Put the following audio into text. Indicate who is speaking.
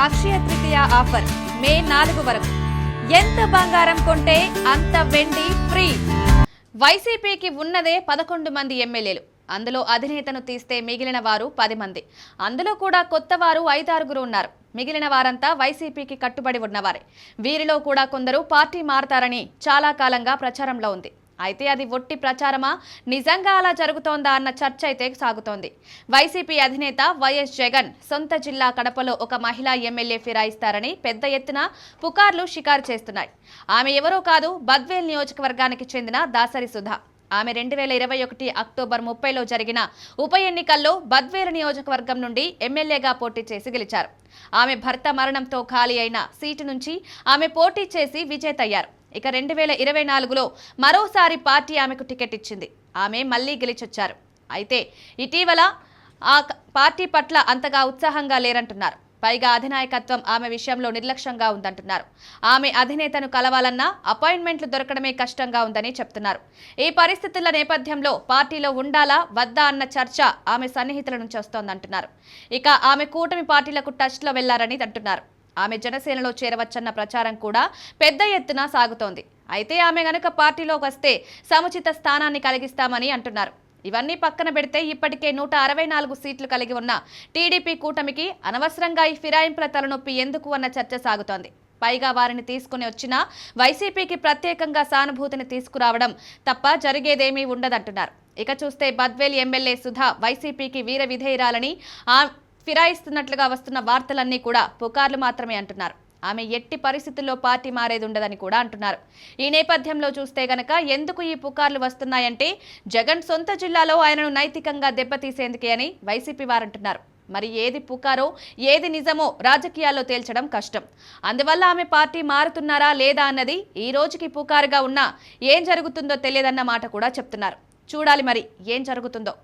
Speaker 1: Akshaya Tritiya offer మే 4 వరకు. ఎంత బంగారం కొంటే అంత వెండి ఫ్రీ. వైసీపీకి ఉన్నదే 11 మంది ఎమ్మెల్యేలు. అందులో అధినేతను తీస్తే మిగిలిన వారు 10 మంది. అందులో కూడా కొత్త వారు 5-6 ఉన్నారు. మిగిలిన వారంతా వైసీపీకి కట్టుబడి ఉన్నవారే. వీరిలో కూడా కొందరు పార్టీ మారతారని చాలా కాలంగా ప్రచారంలో ఉంది. అయితే అది ఒట్టి ప్రచారమా, నిజంగా అలా జరుగుతోందా అన్న చర్చ అయితే సాగుతోంది. వైసీపీ అధినేత వైఎస్ జగన్ సొంత జిల్లా కడపలో ఒక మహిళా ఎమ్మెల్యే ఫిరాయిస్తారని పెద్ద ఎత్తున పుకార్లు షికారు చేస్తున్నాయి. ఆమె ఎవరో కాదు, బద్వేల్ నియోజకవర్గానికి చెందిన దాసరి సుధా. ఆమె 2021 అక్టోబర్ 30లో జరిగిన ఉప ఎన్నికల్లో బద్వేలు నియోజకవర్గం నుండి ఎమ్మెల్యేగా పోటీ చేసి గెలిచారు. ఆమె భర్త మరణంతో ఖాళీ అయిన సీటు నుంచి ఆమె పోటీ చేసి విజేతయ్యారు. ఇక 2024లో మరోసారి పార్టీ ఆమెకు టికెట్ ఇచ్చింది. ఆమె మళ్లీ గెలిచొచ్చారు. అయితే ఇటీవల ఆ పార్టీ పట్ల అంతగా ఉత్సాహంగా లేరంటున్నారు. పైగా అధినాయకత్వం ఆమె విషయంలో నిర్లక్ష్యంగా ఉందంటున్నారు. ఆమె అధినేతను కలవాలన్నా అపాయింట్మెంట్లు దొరకడమే కష్టంగా ఉందని చెప్తున్నారు. ఈ పరిస్థితుల నేపథ్యంలో పార్టీలో ఉండాలా వద్దా అన్న చర్చ ఆమె సన్నిహితుల నుంచి వస్తోందంటున్నారు. ఇక ఆమె కూటమి పార్టీలకు టచ్లో వెళ్లారని అంటున్నారు. ఆమె జనసేనలో చేరవచ్చన్న ప్రచారం కూడా పెద్ద ఎత్తున సాగుతోంది. అయితే ఆమె గనుక పార్టీలోకి వస్తే సముచిత స్థానాన్ని కలిగిస్తామని అంటున్నారు. ఇవన్నీ పక్కన పెడితే ఇప్పటికే 164 సీట్లు కలిగి ఉన్న టీడీపీ కూటమికి అనవసరంగా ఈ ఫిరాయింపుల తలనొప్పి ఎందుకు అన్న చర్చ సాగుతోంది. పైగా వారిని తీసుకుని వచ్చినా వైసీపీకి ప్రత్యేకంగా సానుభూతిని తీసుకురావడం తప్ప జరిగేదేమీ ఉండదంటున్నారు. ఇక చూస్తే బద్వేల్ ఎమ్మెల్యే సుధా వైసీపీకి వీర విధేయురాలని ఫిరాయిస్తున్నట్లుగా వస్తున్న వార్తలన్నీ కూడా పుకార్లు మాత్రమే అంటున్నారు. ఆమె ఎట్టి పరిస్థితుల్లో పార్టీ మారేది ఉండదని కూడా అంటున్నారు. ఈ నేపథ్యంలో చూస్తే గనక ఎందుకు ఈ పుకార్లు వస్తున్నాయంటే జగన్ సొంత జిల్లాలో ఆయనను నైతికంగా దెబ్బతీసేందుకే అని వైసీపీ వారంటున్నారు. మరి ఏది పుకారో ఏది నిజమో రాజకీయాల్లో తేల్చడం కష్టం. అందువల్ల ఆమె పార్టీ మారుతున్నారా లేదా అన్నది ఈ రోజుకి పుకారుగా ఉన్నా ఏం జరుగుతుందో తెలియదన్న మాట కూడా చెప్తున్నారు. చూడాలి మరి ఏం జరుగుతుందో.